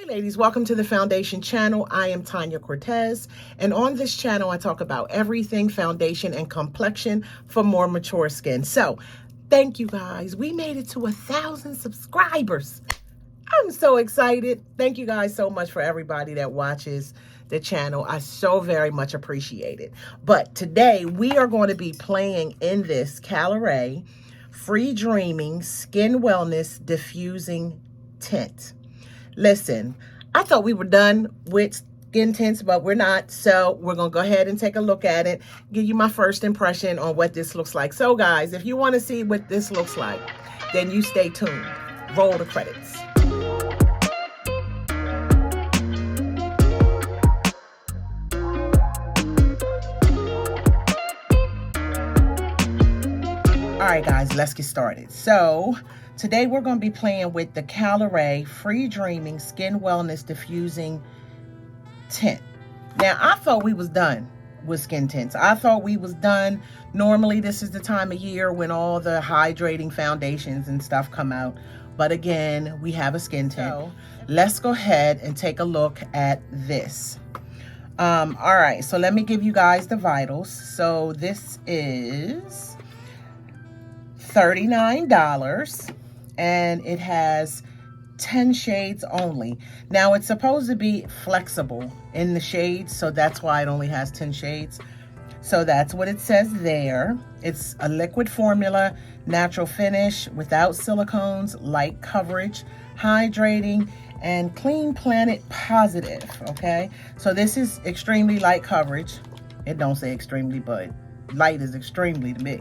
Ladies, welcome to the Foundation channel. I am Tanya Cortez, and on this channel I talk about everything foundation and complexion for more mature skin. So thank you guys. We made it to 1,000 subscribers. I'm so excited. Thank you guys so much for everybody that watches the channel. I so very much appreciate it. But today we are going to be playing in this Caliray Freedreaming Skin Wellness Diffusing Tint. Listen, I thought we were done with skin tints, but we're not. So we're going to go ahead and take a look at it, give you my first impression on what this looks like. So guys, if you want to see what this looks like, then you stay tuned. Roll the credits. All right, guys, let's get started. So today we're going to be playing with the Caliray Freedreaming Skin Wellness Diffusing Tint. Now, I thought we was done with skin tints. I thought we was done. Normally, this is the time of year when all the hydrating foundations and stuff come out. But again, we have a skin tint. So let's go ahead and take a look at this. All right, so let me give you guys the vitals. So this is $39 and it has 10 shades only. Now it's supposed to be flexible in the shades, so that's why it only has 10 shades. So that's what it says there. It's a liquid formula, natural finish, without silicones, light coverage, hydrating, and clean planet positive. Okay, so this is extremely light coverage. It don't say extremely, but light is extremely to me.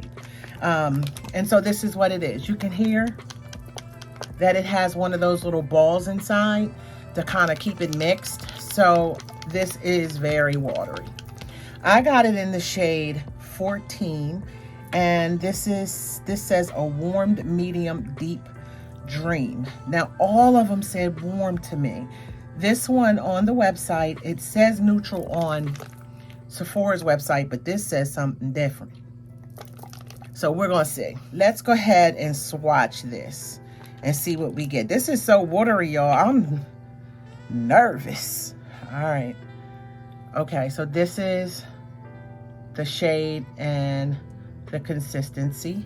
And so this is what it is. You can hear that it has one of those little balls inside to kind of keep it mixed. So this is very watery. I got it in the shade 14, and this says a warmed medium deep dream. Now all of them said warm to me. This one on the website, it says neutral on Sephora's website, but this says something different. So we're gonna see. Let's go ahead and swatch this and see what we get. This is so watery, y'all. I'm nervous. All right. Okay, so this is the shade and the consistency.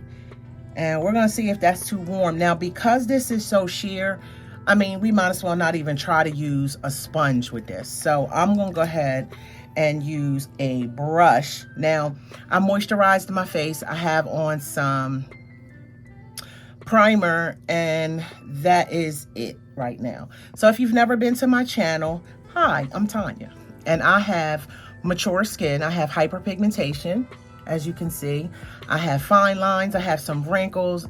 And we're gonna see if that's too warm. Now, because this is so sheer, I mean, we might as well not even try to use a sponge with this. So I'm gonna go ahead and use a brush. Now, I moisturized my face. I have on some primer, and that is it right now. So if you've never been to my channel, hi, I'm Tanya, and I have mature skin. I have hyperpigmentation, as you can see. I have fine lines. I have some wrinkles,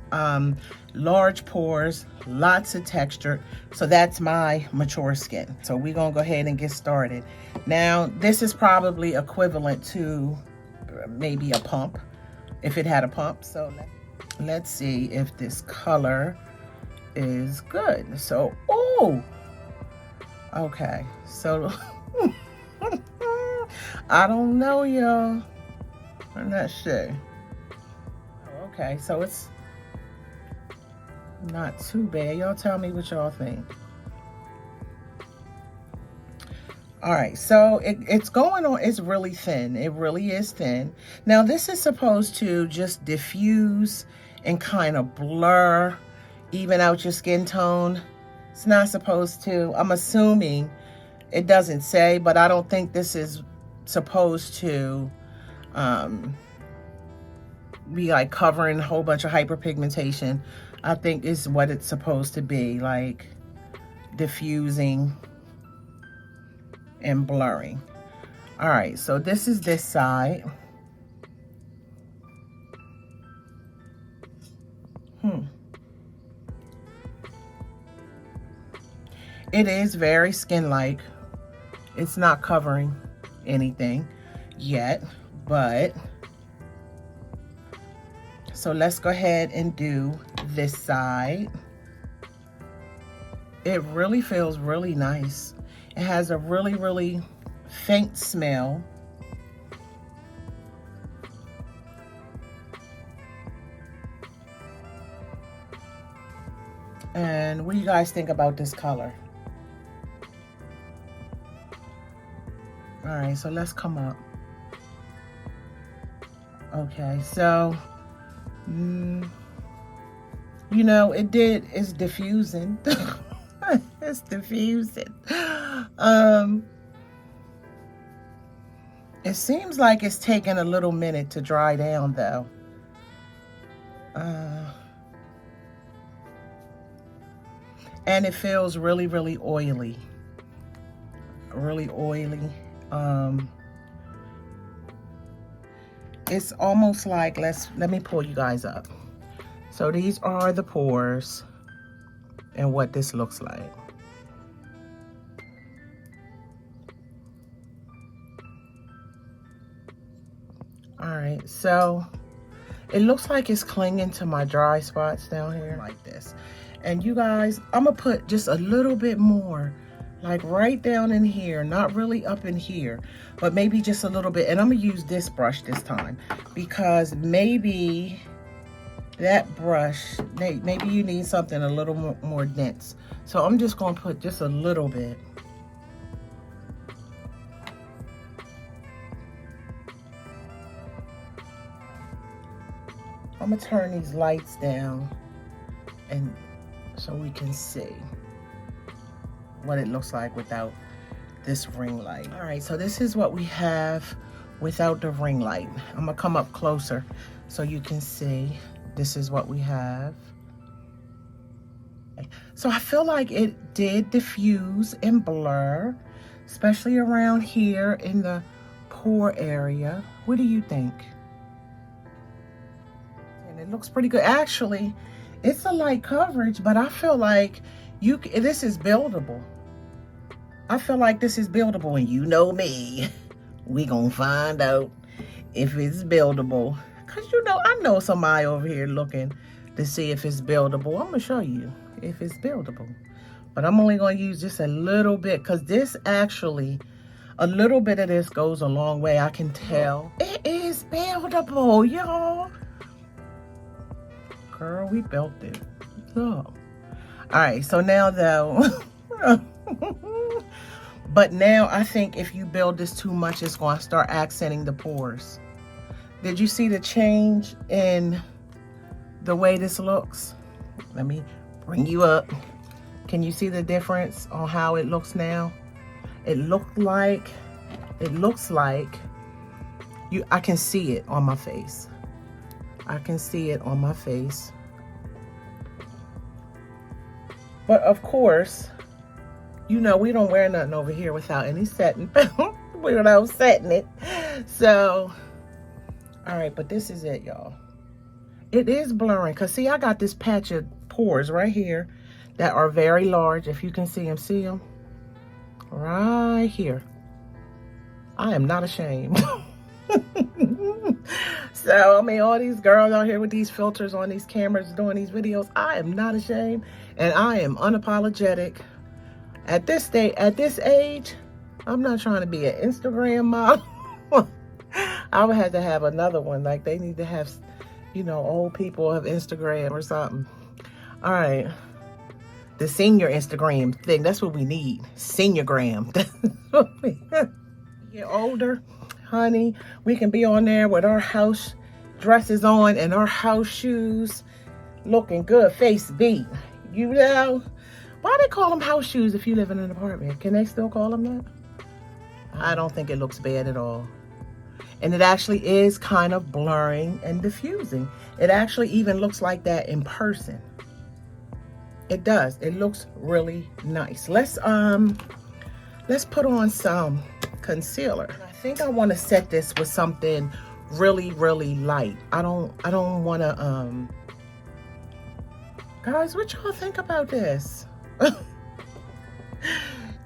large pores, lots of texture. So that's my mature skin. So we're gonna go ahead and get started. Now, this is probably equivalent to maybe a pump, if it had a pump. So let's see if this color is good. So, oh, okay. So, I don't know, y'all. I'm not sure. Okay, so it's not too bad. Y'all tell me what y'all think. All right, so it's going on. It's really thin. It really is thin. Now, this is supposed to just diffuse and kind of blur, even out your skin tone. It's not supposed to. I'm assuming, it doesn't say, but I don't think this is supposed to be like covering a whole bunch of hyperpigmentation. I think is what it's supposed to be, like diffusing and blurring. All right, so this is this side. It is very skin-like. It's not covering anything yet, but so let's go ahead and do this side. It really feels really nice. It has a really, really faint smell. And what do you guys think about this color? All right, so let's come up. Okay, so, you know, it's diffusing. It's diffusing. It seems like it's taking a little minute to dry down, though. And it feels really, really oily. Really oily. It's almost like, let me pull you guys up. So these are the pores and what this looks like. All right, so it looks like it's clinging to my dry spots down here like this. And you guys, I'm gonna put just a little bit more, like right down in here, not really up in here, but maybe just a little bit. And I'm gonna use this brush this time because maybe that brush, maybe you need something a little more dense. So I'm just gonna put just a little bit. I'm gonna turn these lights down and so we can see what it looks like without this ring light. All right, so this is what we have without the ring light. I'm gonna come up closer so you can see. This is what we have. So I feel like it did diffuse and blur, especially around here in the pore area. What do you think? And it looks pretty good. Actually, it's a light coverage, but I feel like this is buildable. I feel like this is buildable, and you know me, we gonna find out if it's buildable. Cause you know, I know somebody over here looking to see if it's buildable. I'm gonna show you if it's buildable. But I'm only gonna use just a little bit, cause this actually, a little bit of this goes a long way, I can tell. It is buildable, y'all. Girl, we built it. So, all right, so now though, but now I think if you build this too much, it's gonna start accenting the pores. Did you see the change in the way this looks? Let me bring you up. Can you see the difference on how it looks now? It looks like I can see it on my face. I can see it on my face. But of course, you know, we don't wear nothing over here without any setting. Without setting it. So, all right, but this is it, y'all. It is blurring, because see, I got this patch of pores right here that are very large. If you can see them right here. I am not ashamed. So, I mean, all these girls out here with these filters on these cameras doing these videos, I am not ashamed, and I am unapologetic. At this age, I'm not trying to be an Instagram model. I would have to have another one. Like, they need to have, you know, old people have Instagram or something. All right. The senior Instagram thing, that's what we need. Seniorgram. Get older, honey, we can be on there with our house dresses on and our house shoes, looking good, face beat. You know, why they call them house shoes if you live in an apartment? Can they still call them that? I don't think it looks bad at all. And it actually is kind of blurring and diffusing. It actually even looks like that in person. It does. It looks really nice. Let's put on some concealer. I think I want to set this with something really, really light. I don't want to guys, what y'all think about this?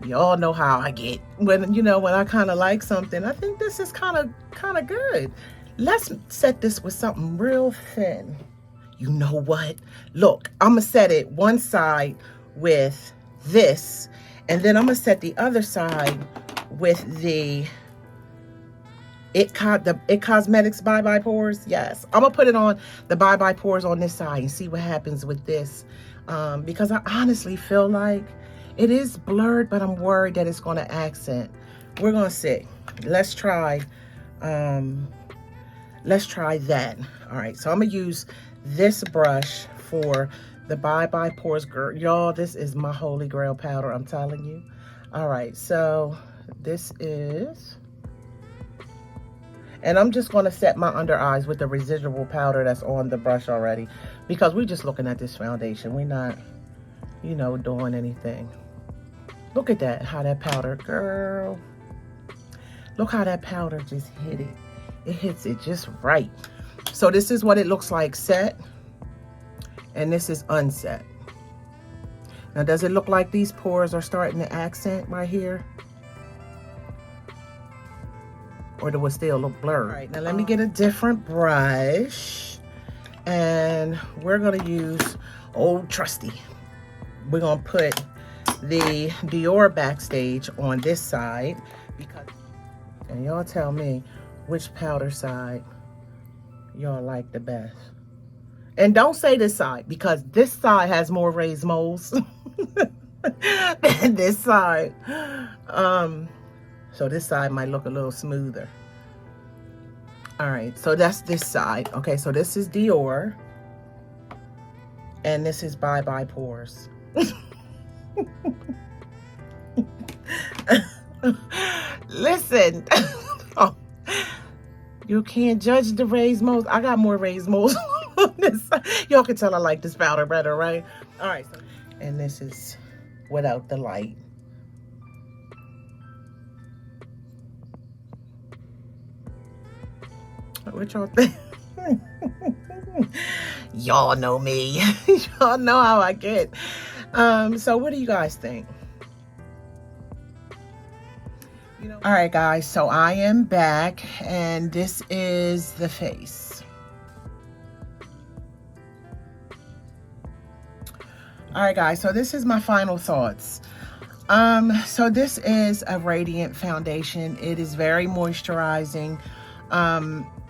Y'all know how I get when, you know, when I kind of like something. I think this is kind of good. Let's set this with something real thin. You know what? Look, I'm gonna set it one side with this, and then I'm gonna set the other side with the It Cosmetics Bye Bye Pores. Yes, I'm gonna put it on the Bye Bye Pores on this side and see what happens with this, because I honestly feel like it is blurred, but I'm worried that it's gonna accent. we're gonna see. Let's try that. All right, so I'm gonna use this brush for the Bye Bye Pores. Girl, y'all, this is my holy grail powder, I'm telling you. All right, so this is, and I'm just gonna set my under eyes with the residual powder that's on the brush already, because we're just looking at this foundation. We're not, you know, doing anything. Look at that, how that powder, girl. Look how that powder just hit it. It hits it just right. So this is what it looks like set, and this is unset. Now, does it look like these pores are starting to accent right here? Or do it still look blurred? All right, now let me get a different brush, and we're gonna use old trusty. We're gonna put the Dior Backstage on this side, because, and y'all tell me which powder side y'all like the best. And don't say this side, because this side has more raised moles than this side. So this side might look a little smoother. All right, so that's this side. Okay, so this is Dior, and this is Bye Bye Pores. Listen, oh, you can't judge the raised moles. I got more raised moles on this side. Y'all can tell I like this powder better, right? All right, so, and this is without the light. What y'all think? Y'all know me. Y'all know how I get. So what do you guys think? You know, all right, guys, so I am back, and this is the face. All right, guys, so this is my final thoughts. So this is a radiant foundation. It is very moisturizing.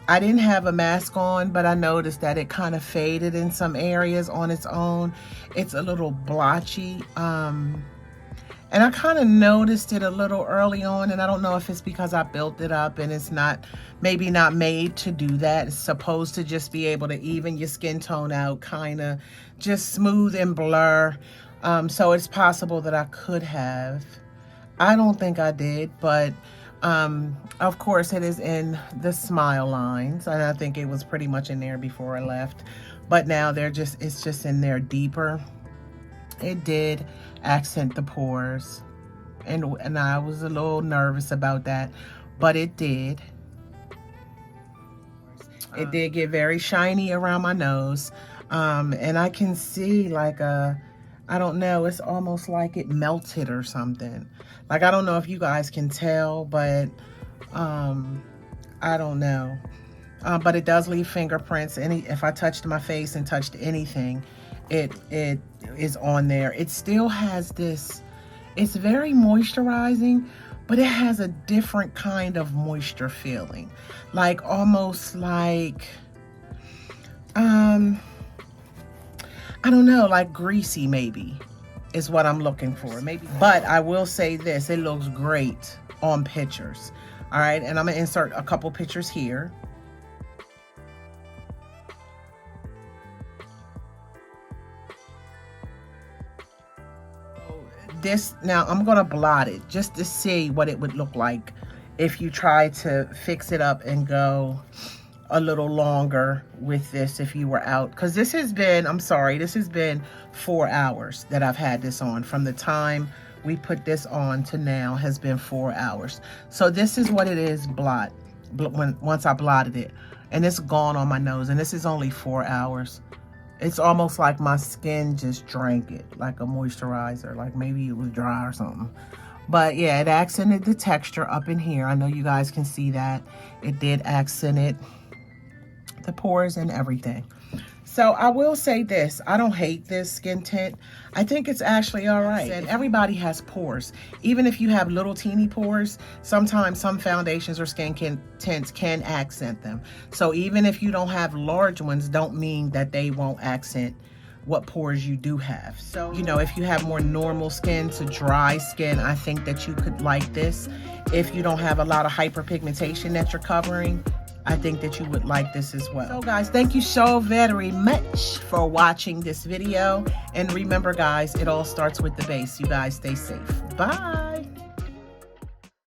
I didn't have a mask on, but I noticed that it kind of faded in some areas on its own. It's a little blotchy. And I kind of noticed it a little early on, and I don't know if it's because I built it up and it's not, maybe not made to do that. It's supposed to just be able to even your skin tone out, kind of just smooth and blur. So it's possible that I could have. I don't think I did, but of course it is in the smile lines, and I think it was pretty much in there before I left. But now it's just in there deeper. It did accent the pores, and I was a little nervous about that, but it did. It did get very shiny around my nose, and I can see like I don't know, it's almost like it melted or something. Like, I don't know if you guys can tell, but I don't know. But it does leave fingerprints. If I touched my face and touched anything, it is on there. It still has this, it's very moisturizing, but it has a different kind of moisture feeling. Like, almost like, I don't know, like greasy maybe is what I'm looking for. Maybe. But I will say this, it looks great on pictures. All right, and I'm gonna insert a couple pictures here. This, now I'm gonna blot it just to see what it would look like if you try to fix it up and go a little longer with this if you were out, because this has been, I'm sorry, this has been 4 hours that I've had this on. From the time we put this on to now has been 4 hours. So this is what it is once I blotted it, and it's gone on my nose, and this is only 4 hours. It's almost like my skin just drank it, like a moisturizer, like maybe it was dry or something. But yeah, it accented the texture up in here. I know you guys can see that. It did accent it, the pores and everything. So I will say this, I don't hate this skin tint. I think it's actually all right. Everybody has pores. Even if you have little teeny pores, sometimes some foundations or skin tints can accent them. So even if you don't have large ones, don't mean that they won't accent what pores you do have. So, you know, if you have more normal skin to dry skin, I think that you could like this. If you don't have a lot of hyperpigmentation that you're covering, I think that you would like this as well. So guys, thank you so very much for watching this video. And remember guys, it all starts with the base. You guys stay safe. Bye.